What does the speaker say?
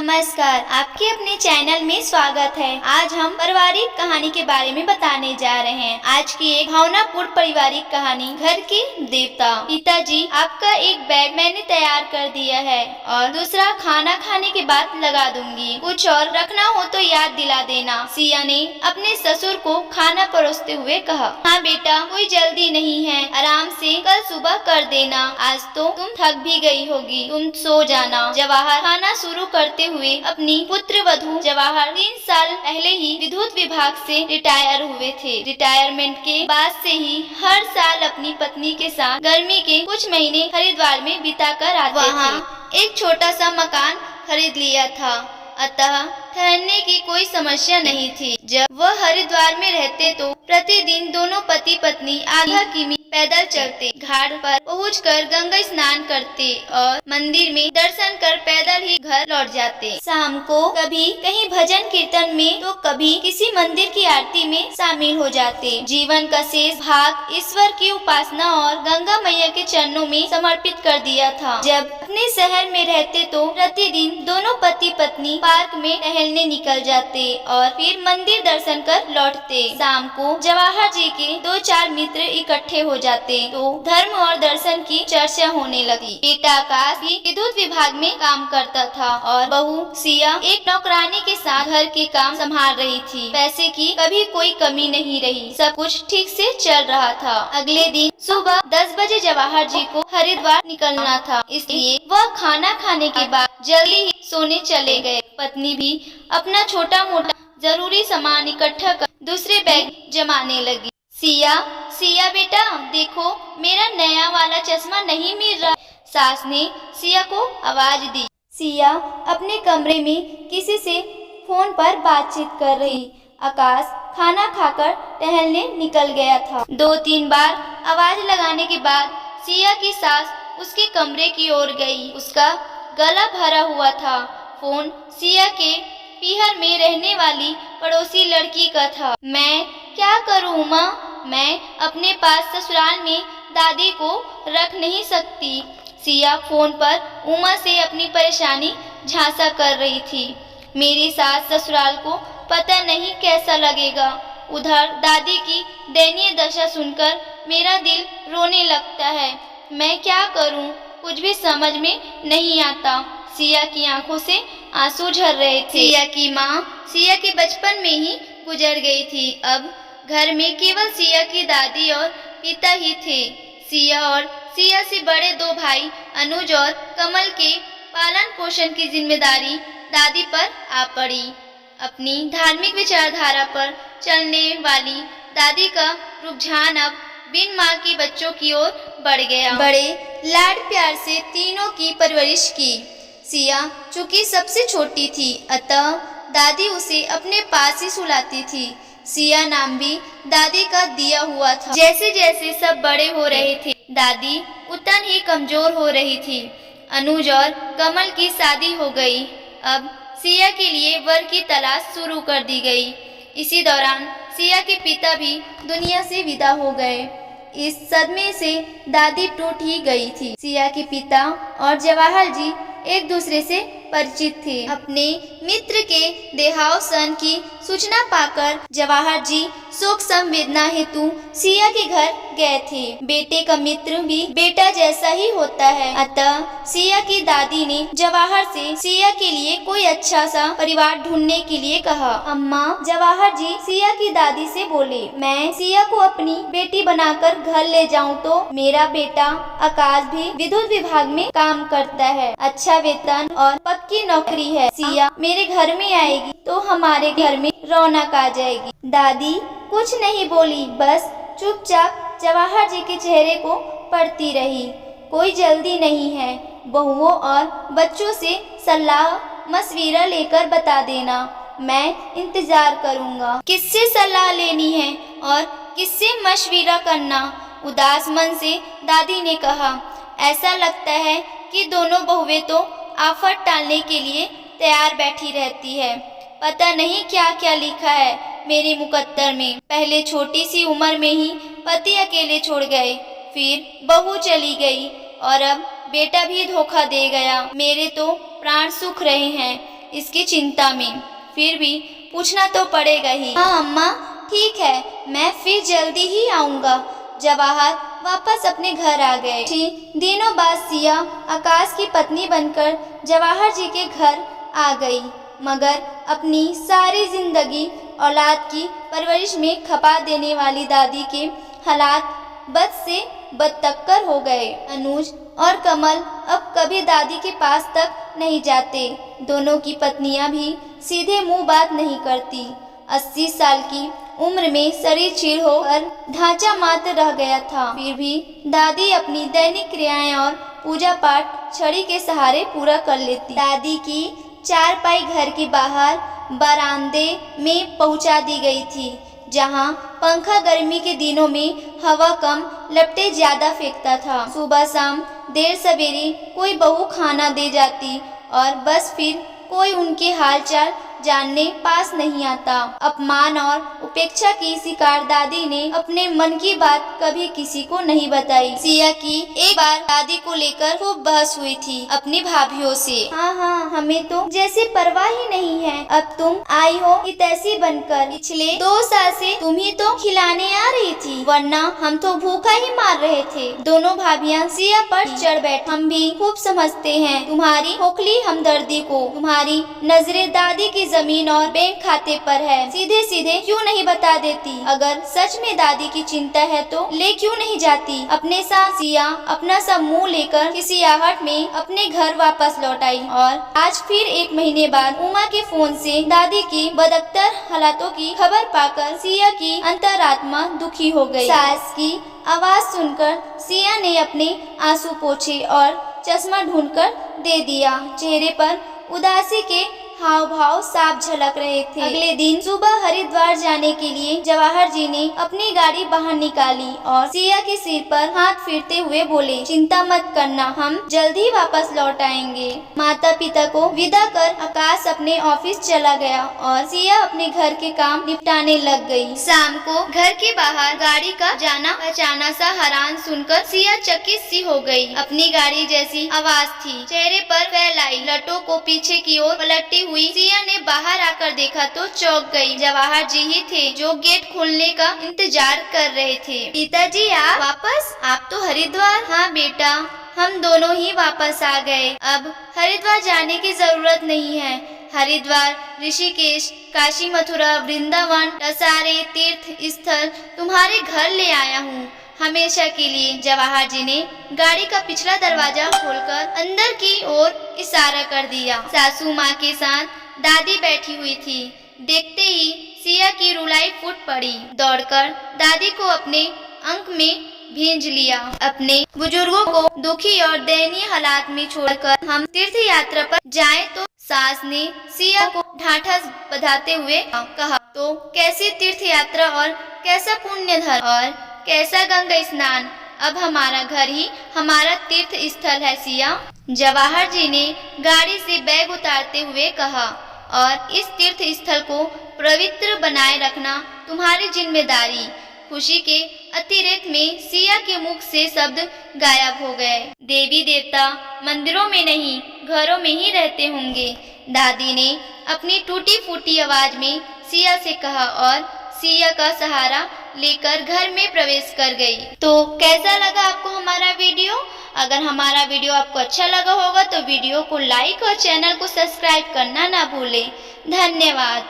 नमस्कार, आपके अपने चैनल में स्वागत है। आज हम पारिवारिक कहानी के बारे में बताने जा रहे हैं। आज की एक भावनापूर्ण पारिवारिक कहानी, घर के देवता। पिताजी, आपका एक बैग मैंने तैयार कर दिया है और दूसरा खाना खाने के बाद लगा दूंगी। कुछ और रखना हो तो याद दिला देना। सिया ने अपने ससुर को खाना परोसते हुए कहा। हाँ बेटा, कोई जल्दी नहीं है, आराम से कल सुबह कर देना। आज तो तुम थक भी गई होगी, तुम सो जाना। जवाहर खाना शुरू करते हुए अपनी पुत्र वधू जवाहर 3 साल पहले ही विद्युत विभाग से रिटायर हुए थे। रिटायरमेंट के बाद से ही हर साल अपनी पत्नी के साथ गर्मी के कुछ महीने हरिद्वार में बिताकर आते थे। वहाँ एक छोटा सा मकान खरीद लिया था, अतः ठहरने की कोई समस्या नहीं थी। जब वह हरिद्वार में रहते तो प्रतिदिन दोनों पति पत्नी आधा किमी पैदल चलते, घाट पर पहुंचकर गंगा स्नान करते और मंदिर में दर्शन कर पैदल ही घर लौट जाते। शाम को कभी कहीं भजन कीर्तन में तो कभी किसी मंदिर की आरती में शामिल हो जाते। जीवन का शेष भाग ईश्वर की उपासना और गंगा मैया के चरणों में समर्पित कर दिया था। जब अपने शहर में रहते तो प्रतिदिन दोनों पति पत्नी पार्क में टहलने निकल जाते और फिर मंदिर दर्शन कर लौटते। शाम को जवाहर जी के 2-4 मित्र इकट्ठे हो जाते तो धर्म और दर्शन की चर्चा होने लगी। बेटा आकाश भी विद्युत विभाग में काम करता था और बहू सिया एक नौकरानी के साथ घर के काम संभाल रही थी। पैसे की कभी कोई कमी नहीं रही, सब कुछ ठीक से चल रहा था। अगले दिन सुबह 10 बजे जवाहर जी को हरिद्वार निकलना था, इसलिए वह खाना खाने के बाद जल्दी ही सोने चले गए। पत्नी भी अपना छोटा मोटा जरूरी सामान इकट्ठा कर दूसरे बैग जमाने लगी। सिया बेटा देखो, मेरा नया वाला चश्मा नहीं मिल रहा। सास ने सिया को आवाज दी। सिया अपने कमरे में किसी से फोन पर बातचीत कर रही। आकाश खाना खाकर टहलने निकल गया था। 2-3 बार आवाज लगाने के बाद सिया की सास उसके कमरे की ओर गई। उसका गला भरा हुआ था। फोन सिया के पीहर में रहने वाली पड़ोसी लड़की का था। मैं क्या करूँ माँ, मैं अपने पास ससुराल में दादी को रख नहीं सकती। सिया फोन पर उमा से अपनी परेशानी झांसा कर रही थी। मेरी सास ससुराल को पता नहीं कैसा लगेगा। उधर दादी की दयनीय दशा सुनकर मेरा दिल रोने लगता है। मैं क्या करूं, कुछ भी समझ में नहीं आता। सिया की आंखों से आंसू झर रहे थे। सिया की माँ सिया के बचपन में ही गुजर गई थी। अब घर में केवल सिया की दादी और पिता ही थे। सिया और सिया से बड़े 2 भाई अनुज और कमल के पालन पोषण की जिम्मेदारी दादी पर आ पड़ी। अपनी धार्मिक विचारधारा पर चलने वाली दादी का रुझान अब बिन माँ की बच्चों की ओर बढ़ गया। बड़े लाड प्यार से तीनों की परवरिश की। सिया चूंकि सबसे छोटी थी, अतः दादी उसे अपने पास ही सुलाती थी। सिया नाम भी दादी का दिया हुआ था। जैसे जैसे सब बड़े हो रहे थे, दादी उतन ही कमजोर हो रही थी। अनुज और कमल की शादी हो गई। अब सिया के लिए वर की तलाश शुरू कर दी गई। इसी दौरान सिया के पिता भी दुनिया से विदा हो गए। इस सदमे से दादी टूट ही गई थी। सिया के पिता और जवाहर जी एक दूसरे से परिचित थे। अपने मित्र के देहावसान की सूचना पाकर जवाहर जी शोक संवेदना हेतु सिया के घर गए थे। बेटे का मित्र भी बेटा जैसा ही होता है, अतः सिया की दादी ने जवाहर से सिया के लिए कोई अच्छा सा परिवार ढूंढने के लिए कहा। अम्मा, जवाहर जी सिया की दादी से बोले, मैं सिया को अपनी बेटी बनाकर घर ले जाऊं तो मेरा बेटा आकाश भी विद्युत विभाग में काम करता है, अच्छा वेतन और पक्की नौकरी है। सिया मेरे घर में आएगी तो हमारे घर में रौनक आ जाएगी। दादी कुछ नहीं बोली, बस चुपचाप जवाहर जी के चेहरे को पढ़ती रही। कोई जल्दी नहीं है, बहुओं और बच्चों से सलाह मशविरा लेकर बता देना, मैं इंतजार करूंगा। किससे सलाह लेनी है और किससे मशविरा करना? उदास मन से दादी ने कहा। ऐसा लगता है कि दोनों बहुएं तो आफत टालने के लिए तैयार बैठी रहती है। पता नहीं क्या क्या लिखा है मेरे मुकद्दर में। पहले छोटी सी उम्र में ही पति अकेले छोड़ गए, फिर बहू चली गई और अब बेटा भी धोखा दे गया। मेरे तो प्राण सूख रहे हैं। इसकी चिंता में, फिर भी पूछना तो पड़ेगा ही। हाँ अम्मा, ठीक है, मैं फिर जल्दी ही आऊँगा। जवाहर वापस अपने घर आ गए। दिनों बाद सिया आकाश की पत्नी बनकर जवाहर जी के घर आ गई, मगर अपनी सारी जिंदगी औलाद की परवरिश में खपा देने वाली दादी के हालात बद से बदतर हो गए। अनुज और कमल अब कभी दादी के पास तक नहीं जाते। दोनों की पत्नियां भी सीधे मुंह बात नहीं करती। 80 साल की उम्र में शरीर चीर होकर ढांचा मात्र रह गया था, फिर भी दादी अपनी दैनिक क्रियाएं और पूजा पाठ छड़ी के सहारे पूरा कर लेती। दादी की चारपाई घर के बाहर बरामदे में पहुंचा दी गई थी, जहां पंखा गर्मी के दिनों में हवा कम लपटे ज्यादा फेंकता था। सुबह शाम देर सवेरे कोई बहू खाना दे जाती और बस फिर कोई उनके हालचाल जानने पास नहीं आता। अपमान और उपेक्षा की शिकार दादी ने अपने मन की बात कभी किसी को नहीं बताई। सिया की एक बार दादी को लेकर खूब बहस हुई थी अपनी भाभीियों से। हाँ, हमें तो जैसे परवाह ही नहीं है। अब तुम आई हो कि तैसी बनकर। पिछले 2 साल से तुम ही तो खिलाने आ रही थी, वरना हम तो भूखा ही मार रहे थे। दोनों भाभियां सिया पर चढ़ बैठ। हम भी खूब समझते हैं तुम्हारी खोखली हमदर्दी को। तुम्हारी नजरें दादी की जमीन और बैंक खाते पर है। सीधे सीधे क्यों नहीं बता देती? अगर सच में दादी की चिंता है तो ले क्यों नहीं जाती अपने साथ? सिया अपना सब मुंह लेकर किसी आहट में अपने घर वापस लौट आई और आज फिर 1 महीने बाद उमा के फोन से दादी की बदतर हालातों की खबर पाकर सिया की अंतरात्मा दुखी हो गई। सास की आवाज सुनकर सिया ने अपने आंसू पोंछे और चश्मा ढूंढकर दे दिया। चेहरे पर उदासी के हाव भाव साफ झलक रहे थे। अगले दिन सुबह हरिद्वार जाने के लिए जवाहर जी ने अपनी गाड़ी बाहर निकाली और सिया के सिर पर हाथ फेरते हुए बोले, चिंता मत करना, हम जल्दी वापस लौट आएंगे। माता पिता को विदा कर आकाश अपने ऑफिस चला गया और सिया अपने घर के काम निपटाने लग गई। शाम को घर के बाहर गाड़ी का जाना अचानक सा हैरान सुनकर सिया चकित सी हो गई। अपनी गाड़ी जैसी आवाज थी। चेहरे पर फैलाई लटों को पीछे की ओर पलटती हुई सिया ने बाहर आकर देखा तो चौंक गई। जवाहर जी ही थे जो गेट खोलने का इंतजार कर रहे थे। पिताजी आप वापस? आप तो हरिद्वार। हाँ बेटा, हम दोनों ही वापस आ गए। अब हरिद्वार जाने की जरूरत नहीं है। हरिद्वार, ऋषिकेश, काशी, मथुरा, वृंदावन, सारे तीर्थ स्थल तुम्हारे घर ले आया हूँ हमेशा के लिए। जवाहर जी ने गाड़ी का पिछला दरवाजा खोलकर अंदर की ओर इशारा कर दिया। सासू माँ के साथ दादी बैठी हुई थी। देखते ही सिया की रुलाई फूट पड़ी। दौड़कर दादी को अपने अंक में भेज लिया। अपने बुजुर्गों को दुखी और दयनीय हालात में छोड़कर हम तीर्थ यात्रा पर जाएं तो सास ने सिया को ढांढस बंधाते हुए कहा, तो कैसी तीर्थ यात्रा और कैसा पुण्य धर्म और कैसा गंगा स्नान। अब हमारा घर ही हमारा तीर्थ स्थल है सिया। जवाहर जी ने गाड़ी से बैग उतारते हुए कहा, और इस तीर्थ स्थल को पवित्र बनाए रखना तुम्हारी जिम्मेदारी। खुशी के अतिरेक में सिया के मुख से शब्द गायब हो गए। देवी देवता मंदिरों में नहीं घरों में ही रहते होंगे, दादी ने अपनी टूटी फूटी आवाज में सिया से कहा और सिया का सहारा लेकर घर में प्रवेश कर गई। तो कैसा लगा आपको हमारा वीडियो? अगर हमारा वीडियो आपको अच्छा लगा होगा तो वीडियो को लाइक और चैनल को सब्सक्राइब करना ना भूलें। धन्यवाद।